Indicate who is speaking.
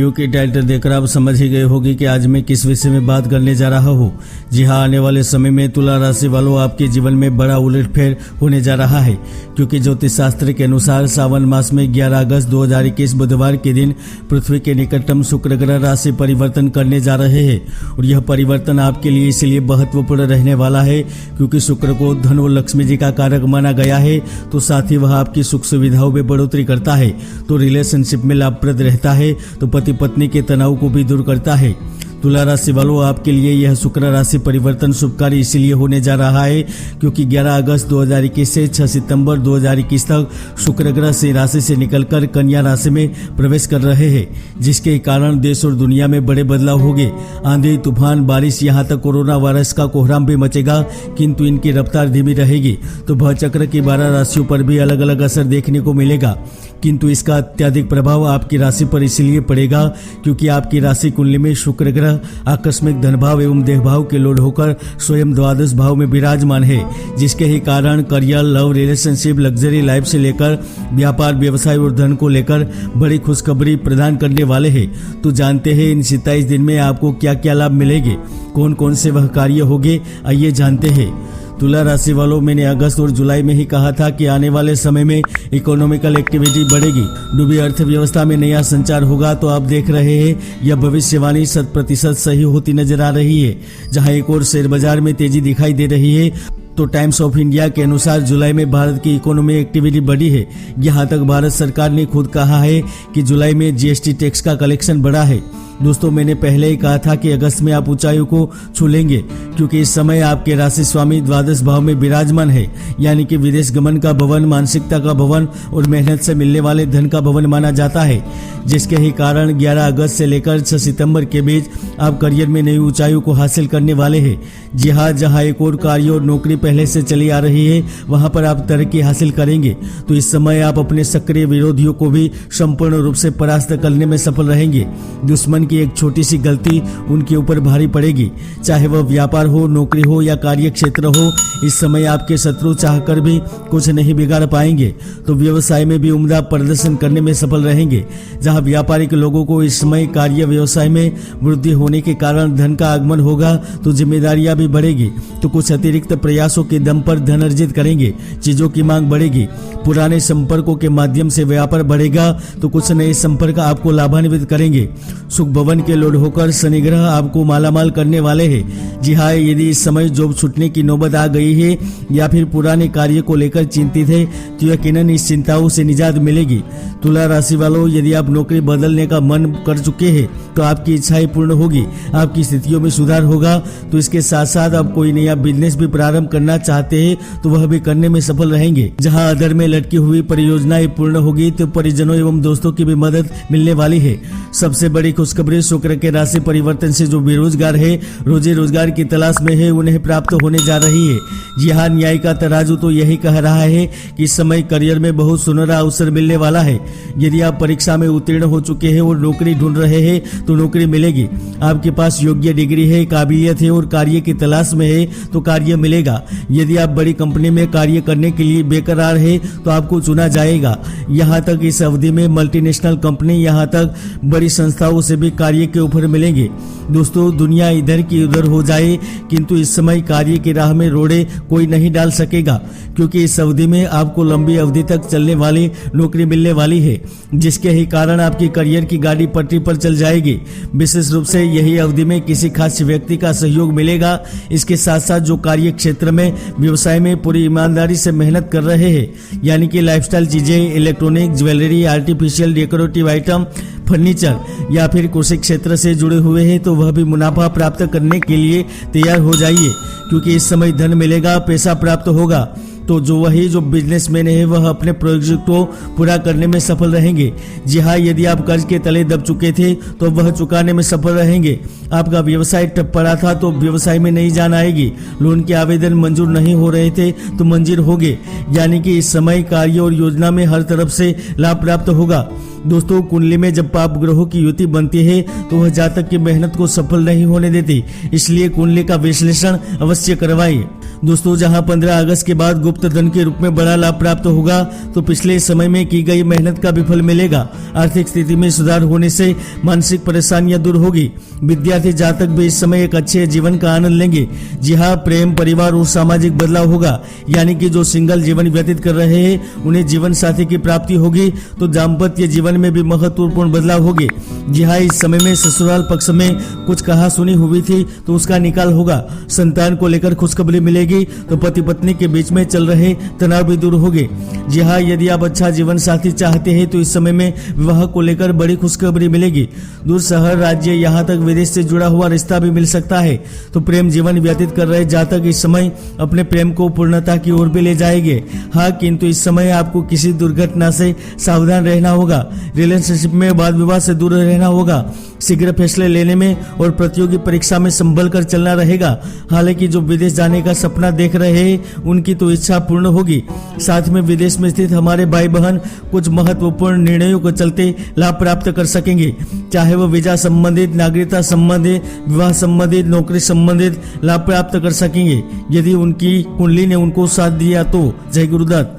Speaker 1: Video की title देखकर आप समझ ही गए होंगे कि आज मैं किस विषय में बात करने जा रहा हूँ। जी हाँ, आने वाले समय में तुला राशि वालों आपके जीवन में बड़ा उलटफेर होने जा रहा है, क्योंकि ज्योतिष शास्त्र के अनुसार सावन मास में 11 अगस्त 2021 बुधवार के दिन पृथ्वी के निकटतम शुक्र ग्रह राशि परिवर्तन करने जा रहे हैं। और यह परिवर्तन आपके लिए इसलिए महत्वपूर्ण रहने वाला है क्योंकि शुक्र को धन और लक्ष्मी जी का कारक माना गया है, तो साथ ही वह आपकी सुख सुविधाओं में बढ़ोतरी करता है, तो रिलेशनशिप में लाभप्रद रहता है, तो पति पत्नी के तनाव को भी दूर करता है। तुला राशि वालों आपके लिए यह शुक्र राशि परिवर्तन शुभकारी इसलिए होने जा रहा है क्योंकि 11 अगस्त 2021 से 6 सितंबर 2021 तक शुक्र ग्रह सिंह राशि से निकलकर कन्या राशि में प्रवेश कर रहे हैं, जिसके कारण देश और दुनिया में बड़े बदलाव होंगे। आंधी, तूफान, बारिश, यहाँ तक कोरोना वायरस का कोहराम भी मचेगा, किंतु इनकी रफ्तार धीमी रहेगी। तो भवचक्र की 12 राशियों पर भी अलग अलग असर देखने को मिलेगा, किंतु इसका अत्यधिक प्रभाव आपकी राशि पर इसलिए पड़ेगा क्योंकि आपकी राशि कुंडली में शुक्र ग्रह आकस्मिक धन भाव एवं देह भाव के लोड होकर स्वयं द्वादश भाव में विराजमान है, जिसके ही कारण career, love, relationship, luxury life से लेकर व्यापार, व्यवसाय और धन को लेकर बड़ी खुशखबरी प्रदान करने वाले हैं। तो जानते हैं इन 27 दिन में आपको क्या क्या लाभ मिलेंगे, कौन कौन से वह कार्य होंगे, आइए जानते हैं। तुला राशि वालों, मैंने अगस्त और जुलाई में ही कहा था कि आने वाले समय में इकोनॉमिकल एक्टिविटी बढ़ेगी, डूबी अर्थव्यवस्था में नया संचार होगा। तो आप देख रहे हैं यह भविष्यवाणी 100% सही होती नजर आ रही है। जहां एक और शेयर बाजार में तेजी दिखाई दे रही है, तो टाइम्स ऑफ इंडिया के अनुसार जुलाई में भारत की इकोनॉमी एक्टिविटी बढ़ी है। यहाँ तक भारत सरकार ने खुद कहा है कि जुलाई में जीएसटी टैक्स का कलेक्शन बढ़ा है। दोस्तों, मैंने पहले ही कहा था कि अगस्त में आप ऊंचाइयों को छू लेंगे, क्योंकि इस समय आपके राशि स्वामी द्वादश भाव में विराजमान है, यानी कि विदेश गमन का भवन, मानसिकता का भवन और मेहनत से मिलने वाले धन का भवन माना जाता है, जिसके ही कारण 11 अगस्त से लेकर 6 सितंबर के बीच आप करियर में नई ऊंचाइयों को हासिल करने वाले हैं। जी हाँ, जहाँ एक और कार्य और नौकरी पहले से चली आ रही है, वहाँ पर आप तरक्की हासिल करेंगे। तो इस समय आप अपने सक्रिय विरोधियों को भी संपूर्ण रूप से परास्त करने में सफल रहेंगे। दुश्मन की एक छोटी सी गलती उनके ऊपर भारी पड़ेगी, चाहे वह व्यापार हो, नौकरी हो या कार्य क्षेत्र हो। इस समय आपके शत्रु चाहकर भी कुछ नहीं बिगाड़ पाएंगे। तो व्यवसाय में भी उम्दा प्रदर्शन करने में सफल रहेंगे। जहां व्यापारिक लोगों को इस समय कार्य व्यवसाय में वृद्धि होने के कारण धन का आगमन होगा, तो जिम्मेदारियां भी बढ़ेगी। तो कुछ अतिरिक्त प्रयासों के दम पर धन अर्जित करेंगे, चीजों की मांग बढ़ेगी। पुराने संपर्कों के माध्यम से व्यापार बढ़ेगा, तो कुछ नए संपर्क आपको लाभान्वित करेंगे। सुख भवन के लोड होकर शनि ग्रह आपको मालामाल करने वाले हैं। जी हाँ, यदि इस समय जॉब छूटने की नौबत आ गई है या फिर पुराने कार्य को लेकर चिंतित है, तो यकीनन इस चिंताओं से निजात मिलेगी। तुला राशि वालों, यदि आप नौकरी बदलने का मन कर चुके हैं तो आपकी इच्छाएं पूर्ण होगी, आपकी स्थितियों में सुधार होगा। तो इसके साथ साथ आप कोई नया बिजनेस भी प्रारंभ करना चाहते हैं तो वह भी करने में सफल रहेंगे। जहां अधर में लटकी हुई परियोजनाएं पूर्ण होगी, तो परिजनों एवं दोस्तों की भी मदद मिलने वाली है। सबसे बड़ी खुशखबरी, शुक्र के राशि परिवर्तन से जो बेरोजगार है, रोजी रोजगार की तलाश में है, उन्हें प्राप्त होने जा रही है। जी हाँ, न्याय का तराजू तो यही कह रहा है कि इस समय करियर में बहुत सुनहरा अवसर मिलने वाला है। यदि आप परीक्षा में उत्तीर्ण हो चुके हैं और नौकरी ढूंढ रहे हैं तो नौकरी मिलेगी। आपके पास योग्य डिग्री है, काबिलियत है और कार्य की तलाश में है तो कार्य मिलेगा। यदि आप बड़ी कंपनी में कार्य करने के लिए बेकरार है तो आपको चुना जाएगा। यहाँ तक इस अवधि में मल्टीनेशनल कंपनी, यहाँ तक बड़ी संस्थाओं से भी कार्य के ऑफर मिलेंगे। दोस्तों, दुनिया इधर की उधर हो जाए, किंतु इस समय कार्य की राह में रोड़े कोई नहीं डाल सकेगा, क्योंकि इस अवधि में आपको लंबी अवधि तक चलने वाली नौकरी मिलने वाली है, जिसके ही कारण आपकी करियर की गाड़ी पटरी पर चल जाएगी। विशेष रूप से यही अवधि में किसी खास व्यक्ति का सहयोग मिलेगा। इसके साथ साथ जो कार्य क्षेत्र में, व्यवसाय में पूरी ईमानदारी से मेहनत कर रहे हैं, यानी कि लाइफस्टाइल चीजें, electronic, jewellery, artificial decorative item, furniture या फिर कृषि क्षेत्र से जुड़े हुए हैं, तो वह भी मुनाफा प्राप्त करने के लिए तैयार हो जाइए, क्योंकि इस समय धन मिलेगा, पैसा प्राप्त होगा। तो जो बिजनेसमैन है वह अपने प्रोजेक्ट को पूरा करने में सफल रहेंगे। जी हाँ, यदि आप कर्ज के तले दब चुके थे तो वह चुकाने में सफल रहेंगे। आपका व्यवसाय ठप पड़ा था तो व्यवसाय में नई जान आएगी। लोन के आवेदन मंजूर नहीं हो रहे थे तो मंजूर होंगे, यानी कि इस समय कार्य और योजना में हर तरफ से लाभ प्राप्त होगा। दोस्तों, कुंडली में जब पाप ग्रहों की युति बनती है तो वह जातक की मेहनत को सफल नहीं होने देती, इसलिए कुंडली का विश्लेषण अवश्य करवाइए। दोस्तों, जहां 15 अगस्त के बाद गुप्त धन के रूप में बड़ा लाभ प्राप्त होगा, तो पिछले समय में की गई मेहनत का भी फल मिलेगा। आर्थिक स्थिति में सुधार होने से मानसिक परेशानियां दूर होगी। विद्यार्थी जातक भी इस समय एक अच्छे जीवन का आनंद लेंगे। जी हाँ, प्रेम, परिवार और सामाजिक बदलाव होगा, यानी कि जो सिंगल जीवन व्यतीत कर रहे हैं उन्हें जीवन साथी की प्राप्ति होगी, तो दाम्पत्य जीवन में भी महत्वपूर्ण बदलाव होंगे। जी हाँ, इस समय में ससुराल पक्ष में कुछ कहा सुनी हुई थी तो उसका निकाल होगा। संतान को लेकर खुशखबरी मिलेगी, तो पति पत्नी के बीच में चल रहे तनाव भी दूर होंगे। जी हाँ, यदि आप अच्छा जीवन साथी चाहते हैं तो इस समय में विवाह को लेकर बड़ी खुशखबरी मिलेगी। दूर शहर, राज्य, यहाँ तक विदेश से जुड़ा हुआ रिश्ता भी मिल सकता है। तो प्रेम जीवन व्यतीत कर रहे जातक इस समय अपने प्रेम को पूर्णता की ओर भी ले जाएंगे। हाँ, किंतु इस समय आपको किसी दुर्घटना से सावधान रहना होगा। रिलेशनशिप में वाद विवाद से दूर रहना होगा। शीघ्र फैसले लेने में और प्रतियोगी परीक्षा में संभल कर चलना रहेगा। हालांकि जो विदेश जाने का सपना देख रहे हैं उनकी तो इच्छा पूर्ण होगी। साथ में विदेश में स्थित हमारे भाई बहन कुछ महत्वपूर्ण निर्णयों को चलते लाभ प्राप्त कर सकेंगे, चाहे वो वीजा संबंधित, नागरिकता संबंधित, विवाह संबंधित, नौकरी संबंधित लाभ प्राप्त कर सकेंगे, यदि उनकी कुंडली ने उनको साथ दिया तो। जय गुरुदत्त।